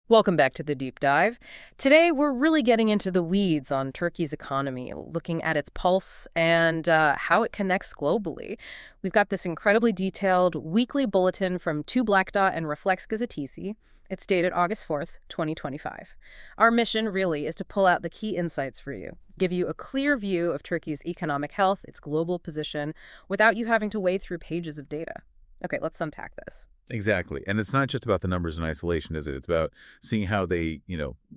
Welcome back to the deep dive. Today, we're really getting into the weeds on Turkey's economy, looking at its pulse and how it connects globally. We've got this incredibly detailed weekly bulletin from Two Black Dot and Reflex Gazetesi. It's dated August 4th, 2025. Our mission really is to pull out the key insights for you, give you a clear view of Turkey's economic health, its global position, without you having to wade through pages of data. Okay, let's unpack this. Exactly. And it's not just about the numbers in isolation, is it? It's about seeing how they,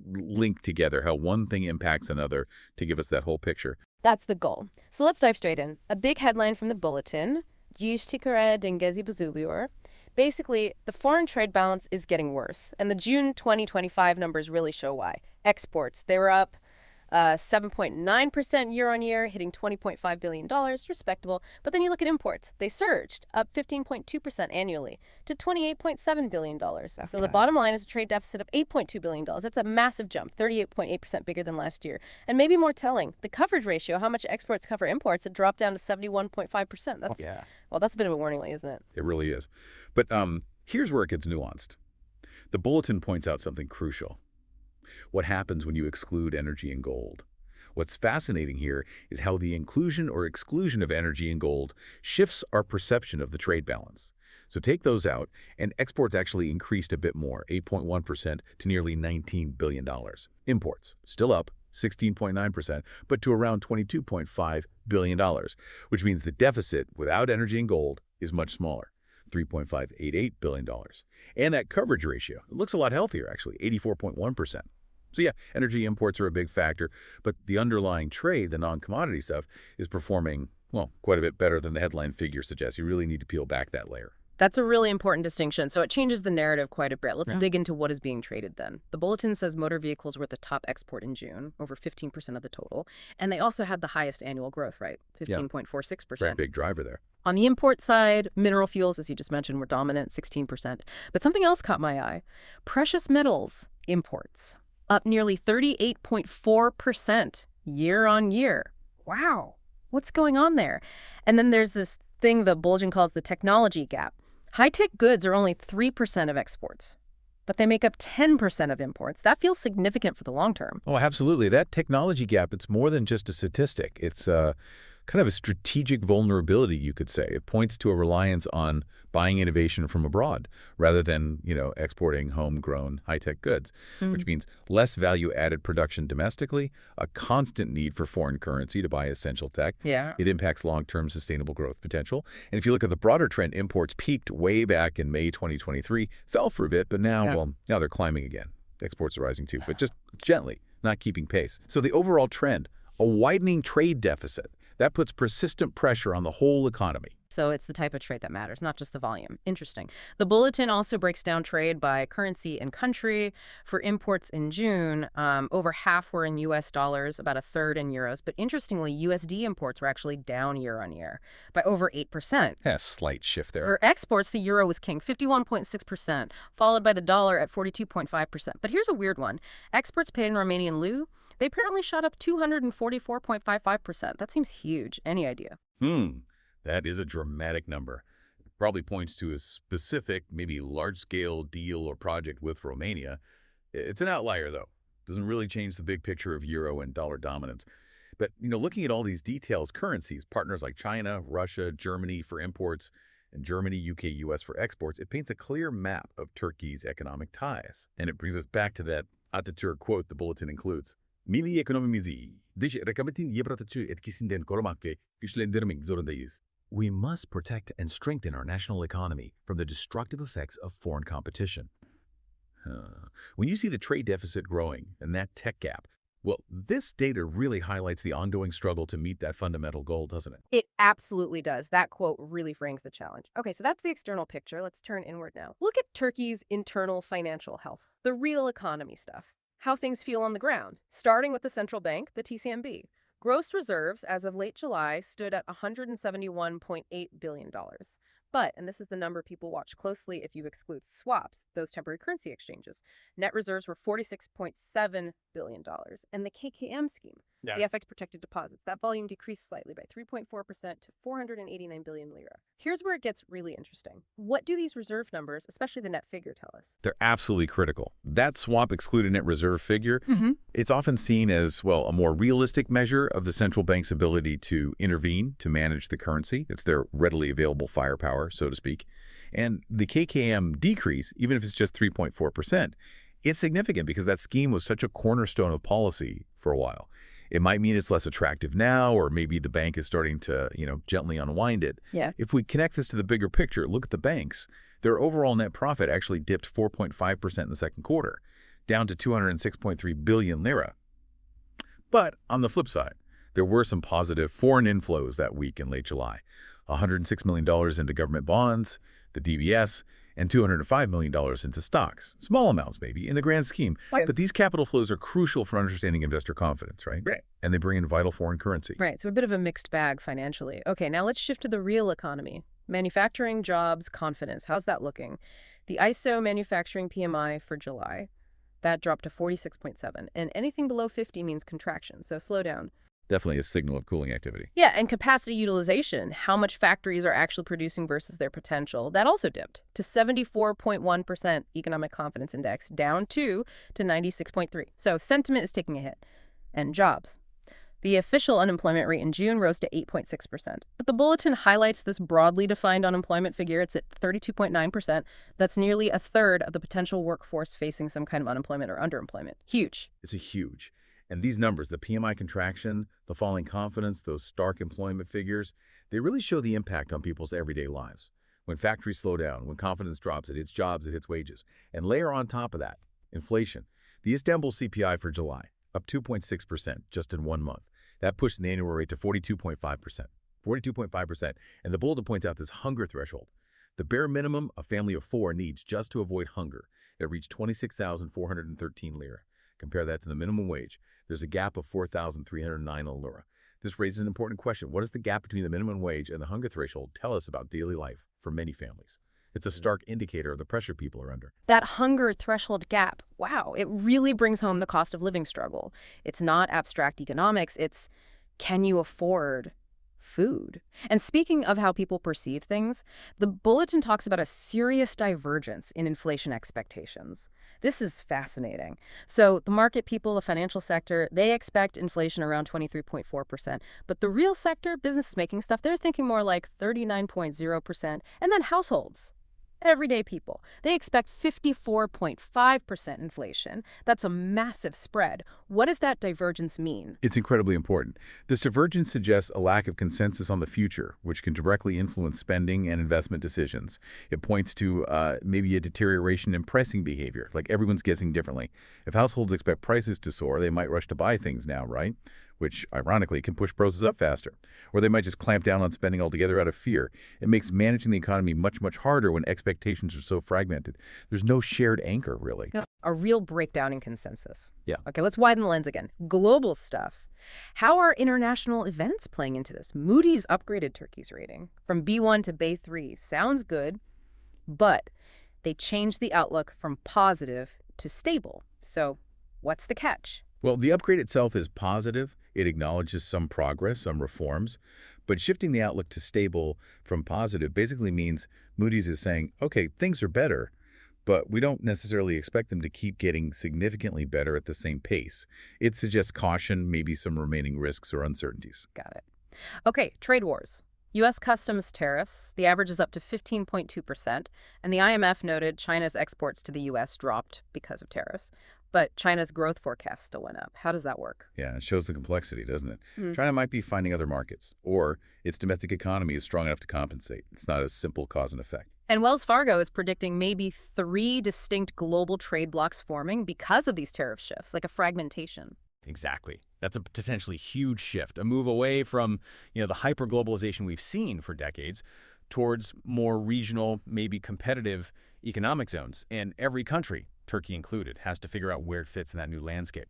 link together, how one thing impacts another to give us that whole picture. That's the goal. So let's dive straight in. A big headline from the bulletin, Dziś tikare dengezi bozuluyor. Basically, the foreign trade balance is getting worse, and the June 2025 numbers really show why. Exports, they were up 7.9% year on year, hitting $20.5 billion, respectable. But then you look at imports. They surged, up 15.2% annually to $28.7 billion. So the bottom line is a trade deficit of $8.2 billion. That's a massive jump, 38.8% bigger than last year. And maybe more telling, the coverage ratio, how much exports cover imports, it dropped down to 71.5%. Well, that's a bit of a warning light, isn't it? It really is. But here's where it gets nuanced. The bulletin points out something crucial. What happens when you exclude energy and gold? What's fascinating here is how the inclusion or exclusion of energy and gold shifts our perception of the trade balance. So take those out, and exports actually increased a bit more, 8.1% to nearly $19 billion. Imports, still up, 16.9%, but to around $22.5 billion, which means the deficit without energy and gold is much smaller. $3.588 billion. And that coverage ratio, it looks a lot healthier, actually, 84.1%. So yeah, energy imports are a big factor, but the underlying trade, the non-commodity stuff, is performing, well, quite a bit better than the headline figure suggests. You really need to peel back that layer. That's a really important distinction, so it changes the narrative quite a bit. Let's dig into what is being traded then. The bulletin says motor vehicles were the top export in June, over 15% of the total, and they also had the highest annual growth rate, 15.46%. Very big driver there. On the import side, mineral fuels, as you just mentioned, were dominant, 16%. But something else caught my eye. Precious metals imports, up nearly 38.4% year on year. Wow, what's going on there? And then there's this thing the bulletin calls the technology gap. High-tech goods are only 3% of exports, but they make up 10% of imports. That feels significant for the long term. Oh, absolutely. That technology gap, it's more than just a statistic. It's kind of a strategic vulnerability, you could say. It points to a reliance on buying innovation from abroad rather than, exporting homegrown high-tech goods, which means less value-added production domestically, a constant need for foreign currency to buy essential tech. Yeah. It impacts long-term sustainable growth potential. And if you look at the broader trend, imports peaked way back in May 2023, fell for a bit, but now they're climbing again. Exports are rising too, but just gently, not keeping pace. So the overall trend, a widening trade deficit, that puts persistent pressure on the whole economy. So it's the type of trade that matters, not just the volume. Interesting. The bulletin also breaks down trade by currency and country. For imports in June, over half were in U.S. dollars, about a third in euros. But interestingly, USD imports were actually down year on year by over 8%. Yeah, slight shift there. For exports, the euro was king, 51.6%, followed by the dollar at 42.5%. But here's a weird one. Exports paid in Romanian leu, they apparently shot up 244.55%. That seems huge. Any idea? That is a dramatic number. It probably points to a specific, maybe large-scale deal or project with Romania. It's an outlier, though. Doesn't really change the big picture of euro and dollar dominance. But, looking at all these details, currencies, partners like China, Russia, Germany for imports, and Germany, UK, US for exports, it paints a clear map of Turkey's economic ties. And it brings us back to that Atatürk quote the bulletin includes. Milli ekonomimizi dış rekabetin yıpratıcı etkisinden korumak ve güçlendirmek zorundayız. We must protect and strengthen our national economy from the destructive effects of foreign competition. When you see the trade deficit growing and that tech gap, well, this data really highlights the ongoing struggle to meet that fundamental goal, doesn't it? It absolutely does. That quote really frames the challenge. Okay, so that's the external picture. Let's turn inward now. Look at Turkey's internal financial health, the real economy stuff. How things feel on the ground, starting with the central bank, the TCMB. Gross reserves as of late July stood at $171.8 billion. But, and this is the number people watch closely if you exclude swaps, those temporary currency exchanges, net reserves were $46.7 billion. And the KKM scheme, Yeah. The FX protected deposits. That volume decreased slightly by 3.4% to 489 billion lira. Here's where it gets really interesting. What do these reserve numbers, especially the net figure, tell us? They're absolutely critical. That swap excluded net reserve figure, it's often seen as, well, a more realistic measure of the central bank's ability to intervene, to manage the currency. It's their readily available firepower, so to speak. And the KKM decrease, even if it's just 3.4%, it's significant because that scheme was such a cornerstone of policy for a while. It might mean it's less attractive now, or maybe the bank is starting to, gently unwind it. Yeah. If we connect this to the bigger picture, look at the banks. Their overall net profit actually dipped 4.5% in the second quarter, down to 206.3 billion lira. But on the flip side, there were some positive foreign inflows that week in late July. $106 million into government bonds, the DBS, and $205 million into stocks. Small amounts, maybe, in the grand scheme. Right. But these capital flows are crucial for understanding investor confidence, right? Right. And they bring in vital foreign currency. Right, so a bit of a mixed bag financially. Okay, now let's shift to the real economy. Manufacturing, jobs, confidence. How's that looking? The ISO manufacturing PMI for July, that dropped to 46.7. And anything below 50 means contraction, so slow down. Definitely a signal of cooling activity. Yeah, and capacity utilization, how much factories are actually producing versus their potential, that also dipped to 74.1% economic confidence index, down 2 to 96.3. So sentiment is taking a hit. And jobs. The official unemployment rate in June rose to 8.6%. But the bulletin highlights this broadly defined unemployment figure. It's at 32.9%. That's nearly a third of the potential workforce facing some kind of unemployment or underemployment. Huge. It's a huge. And these numbers, the PMI contraction, the falling confidence, those stark employment figures, they really show the impact on people's everyday lives. When factories slow down, when confidence drops, it hits jobs, it hits wages. And layer on top of that, inflation. The Istanbul CPI for July, up 2.6% just in 1 month. That pushed the annual rate to 42.5%. 42.5%. And the bulletin points out this hunger threshold. The bare minimum a family of 4 needs just to avoid hunger. It reached 26,413 lira. Compare that to the minimum wage. There's a gap of 4,309 lira. This raises an important question. What does the gap between the minimum wage and the hunger threshold tell us about daily life for many families? It's a stark indicator of the pressure people are under. That hunger threshold gap, wow, it really brings home the cost of living struggle. It's not abstract economics, it's can you afford food? And speaking of how people perceive things, the bulletin talks about a serious divergence in inflation expectations. This is fascinating. So the market people, the financial sector, they expect inflation around 23.4%. But the real sector, business making stuff, they're thinking more like 39.0%. And then households. Everyday people. They expect 54.5% inflation. That's a massive spread. What does that divergence mean? It's incredibly important. This divergence suggests a lack of consensus on the future, which can directly influence spending and investment decisions. It points to maybe a deterioration in pricing behavior, like everyone's guessing differently. If households expect prices to soar, they might rush to buy things now, right? Which, ironically, can push prices up faster. Or they might just clamp down on spending altogether out of fear. It makes managing the economy much, much harder when expectations are so fragmented. There's no shared anchor, really. Yeah, a real breakdown in consensus. Yeah. Okay, let's widen the lens again. Global stuff. How are international events playing into this? Moody's upgraded Turkey's rating from B1 to B3. Sounds good, but they changed the outlook from positive to stable. So what's the catch? Well, the upgrade itself is positive. It acknowledges some progress, some reforms. But shifting the outlook to stable from positive basically means Moody's is saying, okay, things are better, but we don't necessarily expect them to keep getting significantly better at the same pace. It suggests caution, maybe some remaining risks or uncertainties. Got it. Okay, trade wars. U.S. customs tariffs, the average is up to 15.2%, and the IMF noted China's exports to the U.S. dropped because of tariffs. But China's growth forecast still went up. How does that work? Yeah, it shows the complexity, doesn't it? China might be finding other markets, or its domestic economy is strong enough to compensate. It's not a simple cause and effect. And Wells Fargo is predicting maybe 3 distinct global trade blocs forming because of these tariff shifts, like a fragmentation. Exactly. That's a potentially huge shift, a move away from, the hyper-globalization we've seen for decades towards more regional, maybe competitive economic zones. And every country, Turkey included, has to figure out where it fits in that new landscape.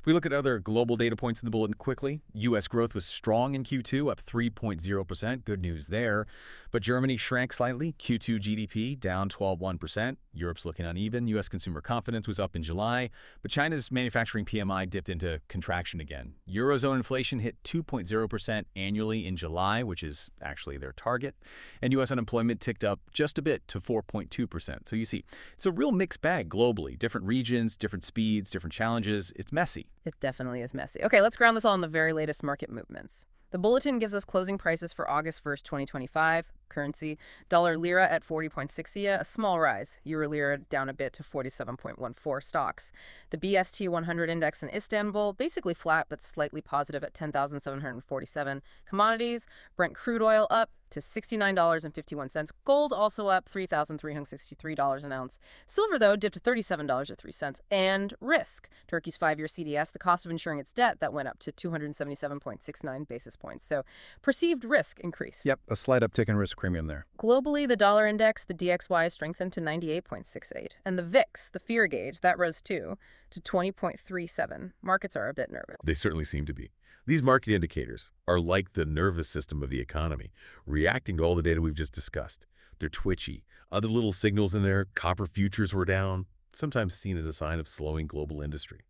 If we look at other global data points in the bulletin quickly, U.S. growth was strong in Q2, up 3.0%. Good news there. But Germany shrank slightly. Q2 GDP down 12.1%. Europe's looking uneven. U.S. consumer confidence was up in July, but China's manufacturing PMI dipped into contraction again. Eurozone inflation hit 2.0% annually in July, which is actually their target. And U.S. unemployment ticked up just a bit to 4.2%. So you see, it's a real mixed bag globally. Different regions, different speeds, different challenges. It's messy. It definitely is messy. Okay, let's ground this all in the very latest market movements. The bulletin gives us closing prices for August 1st, 2025. Currency, dollar lira at 40.60, a small rise. Euro lira down a bit to 47.14 stocks. The BST 100 index in Istanbul, basically flat but slightly positive at 10,747. Commodities, Brent crude oil up to $69.51. Gold also up $3,363 an ounce. Silver, though, dipped to $37.03. And risk, Turkey's 5-year CDS, the cost of insuring its debt, that went up to 277.69 basis points. So perceived risk increased. Yep, a slight uptick in risk premium there. Globally, the dollar index, the DXY, strengthened to 98.68. And the VIX, the fear gauge, that rose too to 20.37. Markets are a bit nervous. They certainly seem to be. These market indicators are like the nervous system of the economy, reacting to all the data we've just discussed. They're twitchy. Other little signals in there, copper futures were down, sometimes seen as a sign of slowing global industry.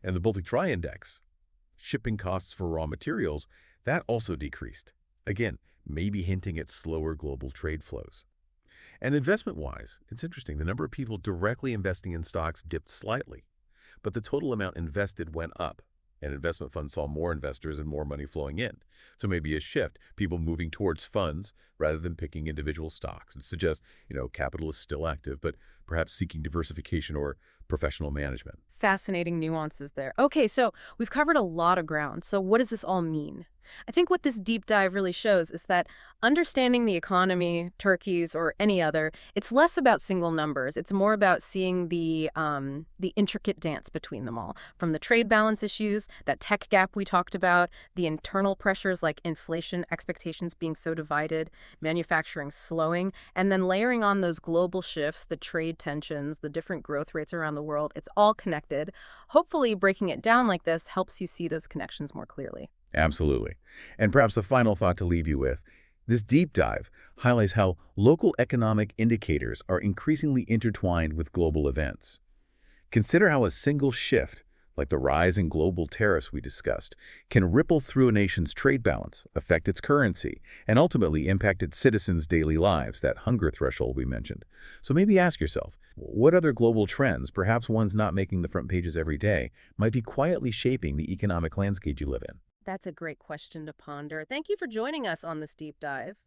And the Baltic Dry Index, shipping costs for raw materials, that also decreased. Again, maybe hinting at slower global trade flows. And investment-wise, it's interesting. The number of people directly investing in stocks dipped slightly, but the total amount invested went up. And investment funds saw more investors and more money flowing in. So maybe a shift, people moving towards funds rather than picking individual stocks. It suggests, capital is still active, but perhaps seeking diversification or professional management. Fascinating nuances there. Okay, so we've covered a lot of ground. So what does this all mean? I think what this deep dive really shows is that understanding the economy, Turkey's or any other, it's less about single numbers. It's more about seeing the intricate dance between them all. From the trade balance issues, that tech gap we talked about, the internal pressures like inflation expectations being so divided, manufacturing slowing, and then layering on those global shifts, the trade tensions, the different growth rates around the world. It's all connected. Hopefully, breaking it down like this helps you see those connections more clearly. Absolutely. And perhaps a final thought to leave you with. This deep dive highlights how local economic indicators are increasingly intertwined with global events. Consider how a single shift, like the rise in global tariffs we discussed, can ripple through a nation's trade balance, affect its currency, and ultimately impact its citizens' daily lives, that hunger threshold we mentioned. So maybe ask yourself, what other global trends, perhaps ones not making the front pages every day, might be quietly shaping the economic landscape you live in? That's a great question to ponder. Thank you for joining us on this deep dive.